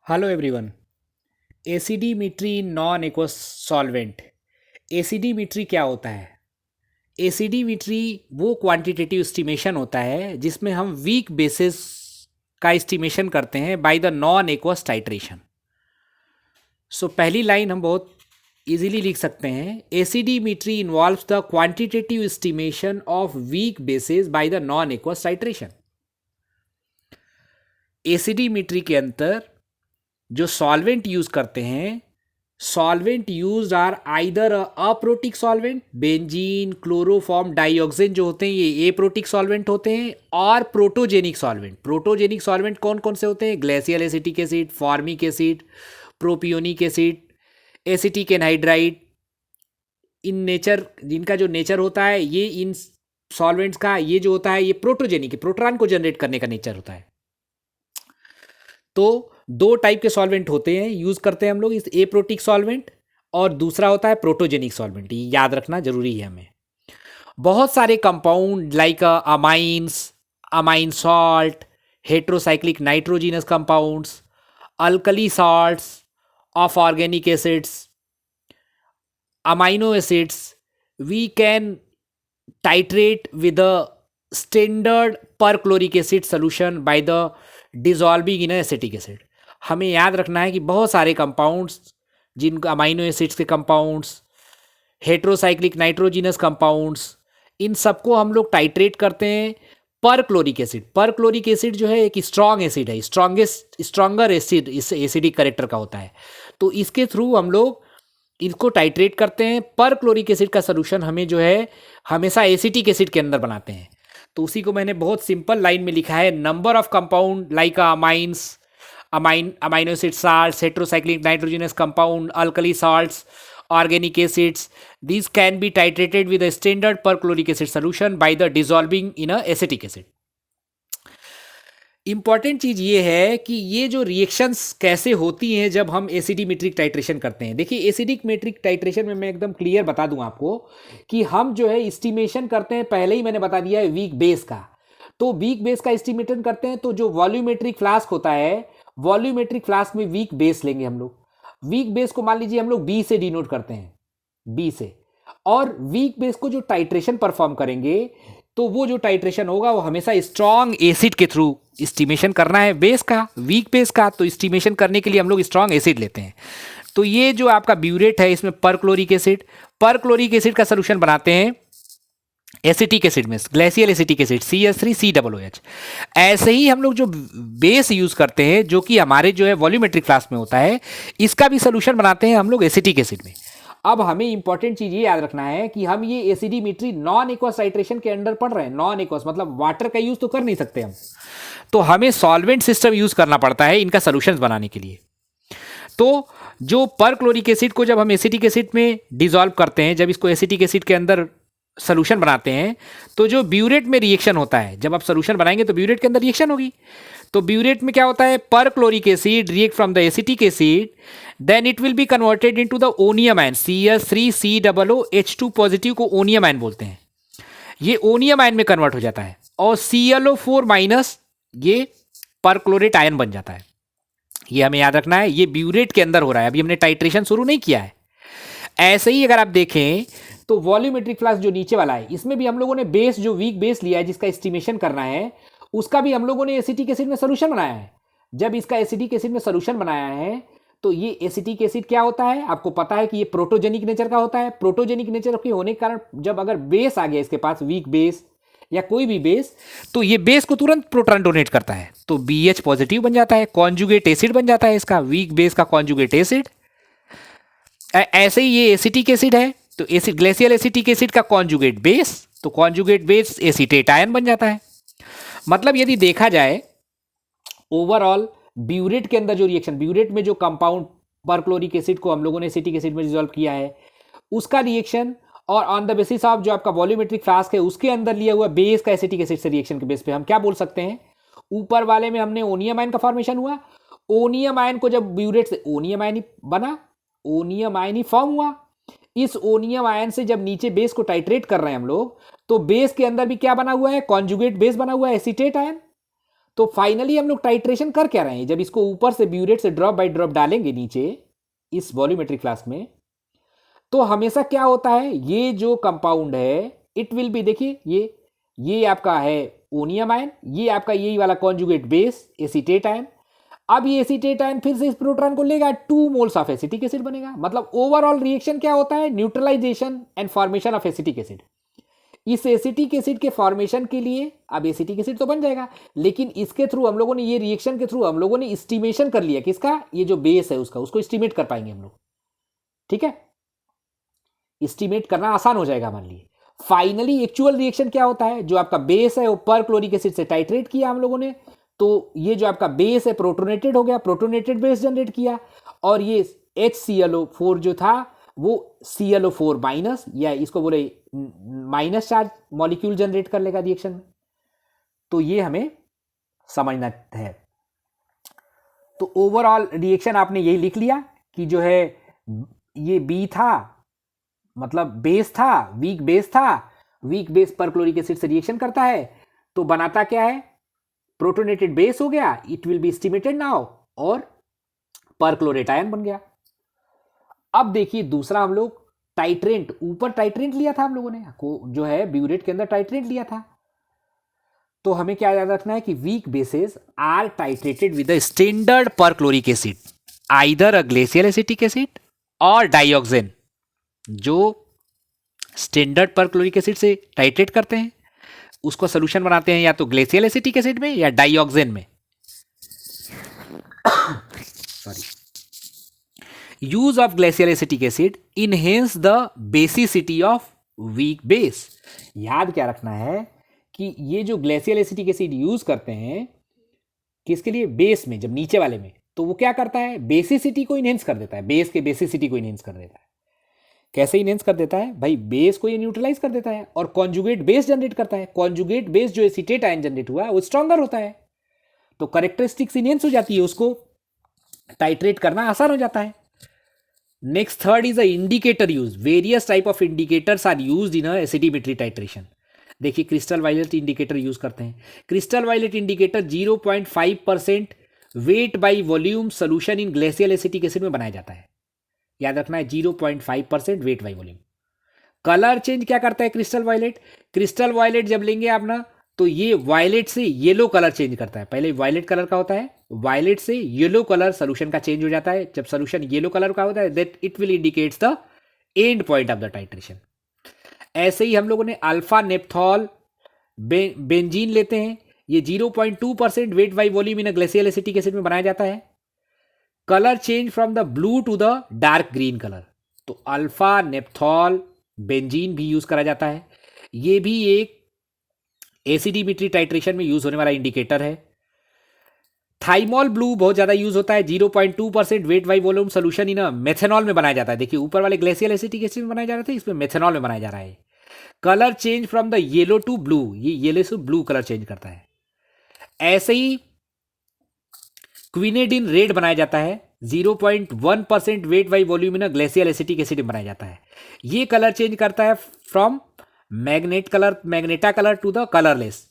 Hello everyone. Acidimetry non aqueous solvent. Acidimetry क्या होता है? एसिडिमिट्री वो क्वांटिटेटिव एस्टिमेशन होता है जिसमें हम वीक बेसिस का एस्टिमेशन करते हैं by the non aqueous titration. So पहली लाइन हम बहुत इजीली लिख सकते हैं, acidimetry involves the quantitative estimation of weak bases by the non aqueous titration. Acidimetry के अंदर जो सॉल्वेंट यूज करते हैं, solvent use are either aprotic solvent, benzene, chloroform, dioxin जो होते हैं ये एप्रोटिक सॉल्वेंट होते हैं, और प्रोटोजेनिक सॉल्वेंट। प्रोटोजेनिक सॉल्वेंट कौन कौन से होते हैं? Glacial acetic acid, formic acid, propionic acid, acetic anhydride. In nature, जिनका जो नेचर होता है ये इन सॉल्वेंट्स का ये जो होता है ये प्रोटोजेनिक है, प्रोटॉन को जनरेट करने का नेचर होता है। तो दो टाइप के सॉल्वेंट होते हैं, यूज करते हैं हम लोग, इस एप्रोटिक सॉल्वेंट और दूसरा होता है प्रोटोजेनिक सॉल्वेंट। ये याद रखना जरूरी है हमें। बहुत सारे compound like amines, amine salt, heterocyclic nitrogenous compounds, alkali salts of organic acids, amino acids, we can titrate with a standard perchloric acid solution by the dissolving in acetic acid। हमें याद रखना है कि बहुत सारे कंपाउंड्स, जिन amino acids के compounds, heterocyclic nitrogenous compounds, इन सबको हम लोग टाइट्रेट करते हैं पर chloric acid. Perchloric acid जो है एक स्ट्रॉन्ग एसिड है, स्ट्रॉन्गर एसिड इस एसिडिक करेक्टर का होता है। तो इसके थ्रू हम लोग इसको टाइट्रेट करते हैं। पर क्लोरिक एसिड का सोल्यूशन हमें जो है हमेशा एसिटिक एसिड के अंदर बनाते हैं। तो उसी को मैंने बहुत सिंपल लाइन में लिखा है, number of compound like amines, amino acid salts, heterocyclic nitrogenous compound, alkali salts, organic acids, these can be titrated with a standard perchloric acid solution by the dissolving in a acetic acid। Important चीज ये है कि ये जो reactions कैसे होती हैं जब हम एसिडिमेट्रिक टाइट्रेशन करते हैं। देखिए एसिडिक मेट्रिक टाइट्रेशन में मैं एकदम क्लियर बता दूं आपको कि हम जो है एस्टिमेशन करते हैं, पहले ही मैंने बता दिया है वीक बेस का। तो वीक बेस का एस्टिमेशन करते हैं तो जो वॉल्यूमेट्रिक फ्लास्क होता है, वॉल्यूमेट्रिक फ्लास्क में वीक बेस लेंगे हम लोग। वीक बेस को मान लीजिए हम लोग बी से डिनोट करते हैं, बी से, और वीक बेस को जो टाइट्रेशन परफॉर्म करेंगे तो वो जो टाइट्रेशन होगा वो हमेशा स्ट्रॉन्ग एसिड के थ्रू एस्टिमेशन करना है बेस का, वीक बेस का। तो एस्टिमेशन करने के लिए हम लोग स्ट्रॉन्ग एसिड लेते हैं। तो ये जो आपका ब्यूरेट है इसमें परक्लोरिक एसिड का सोल्यूशन बनाते हैं एसिटिक एसिड में, ग्लेशियल एसिटिक एसिड CH3COOH। ऐसे ही हम लोग जो बेस यूज करते हैं जो कि हमारे जो है वॉल्यूमेट्रिक फ्लास्क में होता है, इसका भी सोल्यूशन बनाते हैं हम लोग एसिटिक एसिड में। अब हमें इंपॉर्टेंट चीज ये याद रखना है कि हम ये एसिडिमेट्री नॉन एक्वस टाइट्रेशन के अंडर पढ़ रहे हैं। नॉन एक्वस मतलब वाटर का यूज तो कर नहीं सकते हम, तो हमें सॉल्वेंट सिस्टम यूज करना पड़ता है इनका सोल्यूशंस बनाने के लिए। तो जो परक्लोरिक एसिड को जब हम एसिटिक एसिड में डिसॉल्व करते हैं, जब इसको एसिटिक एसिड के अंदर सोल्यूशन बनाते हैं, तो जो ब्यूरेट में रिएक्शन होता है, जब आप सोल्यूशन बनाएंगे तो ब्यूरेट के अंदर रिएक्शन होगी। तो ब्यूरेट में क्या होता है, perchloric acid react from the acetic acid, then it will be converted into the onium ion. CH3COOH2 positive को ओनियम आयन बोलते हैं। ये ओनियम आयन में कन्वर्ट हो जाता है और ClO4 माइनस ये परक्लोरेट आयन बन जाता है। ये हमें याद रखना है, ये ब्यूरेट के अंदर हो रहा है, अभी हमने टाइट्रेशन शुरू नहीं किया है। ऐसे ही अगर आप देखें तो वॉल्यूमेट्रिक फ्लास्क जो नीचे वाला है, इसमें भी हम लोगों ने बेस, जो वीक बेस लिया है जिसका एस्टिमेशन करना है, उसका भी हम लोगों ने एसिटिक एसिड में सोल्यूशन बनाया है। जब इसका एसिटिक एसिड में सोल्यूशन बनाया है तो ये एसिटिक एसिड क्या होता है, आपको पता है कि ये प्रोटोजेनिक नेचर का होता है। प्रोटोजेनिक नेचर के होने के कारण जब अगर बेस आ गया इसके पास, वीक बेस या कोई भी बेस, तो ये बेस को तुरंत प्रोटॉन डोनेट करता है, तो BH पॉजिटिव बन जाता है, कॉन्जुगेट एसिड बन जाता है इसका, वीक बेस का कॉन्जुगेट एसिड। ऐसे ही ये एसिटिक एसिड है तो एसिड, ग्लेशियल एसिटिक एसिड का कॉन्जुगेट बेस, तो कॉन्जुगेट बेस एसीटेट आयन बन जाता है। मतलब यदि देखा जाए ओवरऑल ब्यूरेट के अंदर जो रिएक्शन, ब्यूरेट में जो कंपाउंड परक्लोरिक एसिड को हम लोगों ने एसिटिक एसिड में डिसॉल्व किया है, उसका रिएक्शन, और ऑन द बेसिस ऑफ जो आपका वॉल्यूमेट्रिक फ्लास्क है उसके अंदर लिया हुआ बेस का एसिटिक एसिड से रिएक्शन के बेस पे हम क्या बोल सकते हैं, ऊपर वाले में हमने ओनियम आयन का फॉर्मेशन हुआ। ओनियम आयन को जब ब्यूरेट से ओनियम आयन ही बना, ओनियम आयन ही फॉर्म हुआ। इस ओनियम आयन से जब नीचे बेस को टाइट्रेट कर रहे हैं हम लोग, तो बेस के अंदर भी क्या बना हुआ है, कॉन्जुगेट बेस बना हुआ है, एसीटेट आयन। तो फाइनली हम लोग टाइट्रेशन कर क्या रहे हैं, जब इसको ऊपर से ब्यूरेट से ड्रॉप बाय ड्रॉप डालेंगे नीचे इस वॉल्यूमेट्रिक फ्लास्क में, तो हमेशा क्या होता है, ये जो कंपाउंड है इट विल बी, देखिए ये आपका है ओनियम आयन, ये आपका यही वाला कॉन्जुगेट बेस एसीटेट आयन। अब ये एसीटेट आयन फिर से इस प्रोटॉन को लेगा, 2 मोल्स ऑफ एसिटिक एसिड बनेगा। मतलब ओवरऑल रिएक्शन क्या होता है, neutralisation and formation of acetic acid. इस एसिटिक एसिड के फॉर्मेशन के लिए अब एसिटिक एसिड तो बन जाएगा, लेकिन इसके थ्रू हम लोगों ने, ये रिएक्शन के थ्रू हम लोगों ने एस्टिमेशन कर लिया किसका, ये जो बेस है उसका, उसको एस्टिमेट कर पाएंगे हम लोग। ठीक है, एस्टिमेट करना आसान हो जाएगा मान लिए। फाइनली एक्चुअल रिएक्शन क्या होता है, जो आपका बेस है वो पर क्लोरिक एसिड से टाइट्रेट किया हम लोगों ने, तो ये जो आपका बेस है प्रोटोनेटेड हो गया, प्रोटोनेटेड बेस जनरेट किया, और ये HClO4 जो था वो ClO4 माइनस, या इसको बोले माइनस चार्ज मॉलिक्यूल जनरेट कर लेगा रिएक्शन में। तो ये हमें समझना है। तो ओवरऑल रिएक्शन आपने यही लिख लिया कि जो है ये बी था, मतलब बेस था, वीक बेस था, वीक बेस पर क्लोरिक एसिड से रिएक्शन करता है, तो बनाता क्या है, प्रोटोनेटेड बेस हो गया, it will B estimated now, और पर क्लोरेट आयन बन गया। अब देखिए दूसरा, हम लोग टाइट्रेंट, ऊपर टाइट्रेंट लिया था हम लोगों ने, जो है ब्यूरेट के अंदर टाइट्रेंट लिया था, तो हमें क्या याद रखना है कि weak bases are titrated with the standard perchloric acid, either a glacial acetic acid और डाइऑक्सिन। जो स्टैंडर्ड पर क्लोरिक एसिड से टाइट्रेट करते हैं उसको सोल्यूशन बनाते हैं या तो ग्लेशियल एसिटिक एसिड में या डाइऑक्सिन में। Sorry, use of glacial acetic acid enhance the basicity of weak base. याद क्या रखना है कि ये जो ग्लेशियल एसिटिक एसिड यूज करते हैं किसके लिए, बेस में, जब नीचे वाले में, तो वो क्या करता है, बेसिसिटी को इनहेंस कर देता है, बेस के बेसिसिटी को इनहेंस कर देता है। कैसे इनहेंस कर देता है भाई, बेस को ये न्यूट्रलाइज कर देता है और कॉन्जुगेट बेस जनरेट करता है। कॉन्जुगेट बेस जो एसीटेट आयन जनरेट हुआ है वो स्ट्रॉन्गर होता है, तो करेक्टरिस्टिक्स इनहेंस हो जाती है, उसको टाइट्रेट करना आसान हो जाता है। Next third is a indicator use, various type of indicators are used in acidimetry titration. देखिए क्रिस्टल वायलेट इंडिकेटर यूज करते हैं। Crystal violet indicator 0.5% weight by volume solution in glacial acetic acid में बनाया जाता है। याद रखना है 0.5% weight by volume. Colour change क्या करता है क्रिस्टल वायलेट, क्रिस्टल वायलेट जब लेंगे आप ना, तो ये वायलेट से येलो कलर चेंज करता है। पहले वायलेट कलर का होता है, वायलेट से येलो कलर सोल्यूशन का चेंज हो जाता है। जब सोल्यूशन येलो कलर का होता है that it will indicates the end point of the titration. ऐसे ही हम लोगों ने अल्फा नेप्थॉल बेंजीन लेते हैं, ये 0.2% weight by volume in glacial acetic acid में बनाया जाता है। Colour change from the blue to the dark green colour, तो अल्फा नेप्थॉल बेंजीन भी यूज करा जाता है। ये भी एक एसिडिमेट्री टाइट्रेशन में यूज होने वाला इंडिकेटर है। थाइमॉल ब्लू बहुत ज्यादा यूज होता है, 0.2% weight by volume solution in methanol में बनाया जाता है। देखिए ऊपर वाले ग्लेशियल एसिटिक एसिड में बनाया जा रहा था, इसमें मेथेनॉल में बनाया जा रहा है। Colour change from the yellow to blue, ये येलो से ब्लू कलर चेंज करता है। ऐसे ही क्विनेडिन रेड बनाया जाता है, 0.1% weight by volume in glacial acetic acid में बनाया जाता है। ये कलर चेंज करता है from magenta colour to the colourless.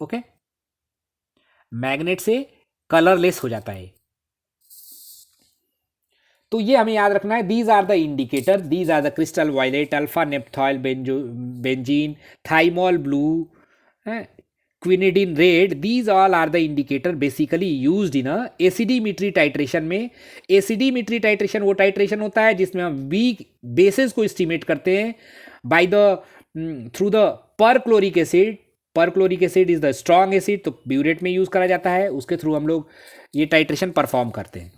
Okay, magenta से कलरलेस हो जाता है। तो ये हमें याद रखना है, these are the indicator, these are the crystal violet, alpha naphthol benzene, thymol blue, quinaldine red, these all are the indicator basically used in acidimetry titration में। एसिडिमेट्री टाइट्रेशन वो टाइट्रेशन होता है जिसमें हम वीक बेसिस को estimate करते हैं by the through the perchloric acid. Perchloric acid is the strong acid, तो ब्यूरेट में यूज करा जाता है, उसके थ्रू हम लोग ये टाइट्रेशन परफॉर्म करते हैं।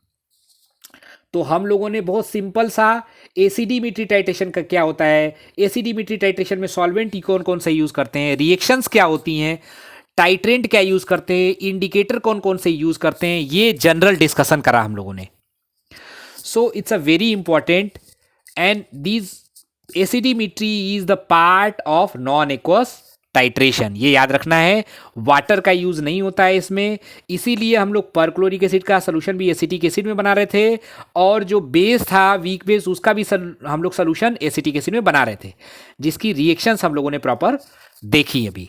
तो हम लोगों ने बहुत सिंपल सा एसिडिमेट्री टाइट्रेशन का क्या होता है, एसिडिमेट्री टाइट्रेशन में सॉल्वेंट कौन कौन से यूज करते हैं, रिएक्शंस क्या होती हैं, टाइट्रेंट क्या यूज करते हैं, इंडिकेटर कौन कौन से यूज करते हैं, ये जनरल डिस्कशन करा हम लोगों ने। So it's a very important and this acidimetry is the part of non aqueous titration, ये याद रखना है। वाटर का यूज नहीं होता है इसमें, इसीलिए हम लोग परक्लोरिक एसिड का सोल्यूशन भी एसिटिक एसिड में बना रहे थे, और जो बेस था वीक बेस उसका भी हम लोग सोल्यूशन एसिटिक एसिड में बना रहे थे, जिसकी रिएक्शंस हम लोगों ने प्रॉपर देखी अभी।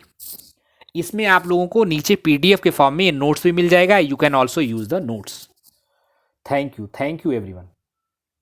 इसमें आप लोगों को नीचे PDF के फॉर्म में ये नोट्स भी मिल जाएगा। You can also use the notes. Thank you everyone.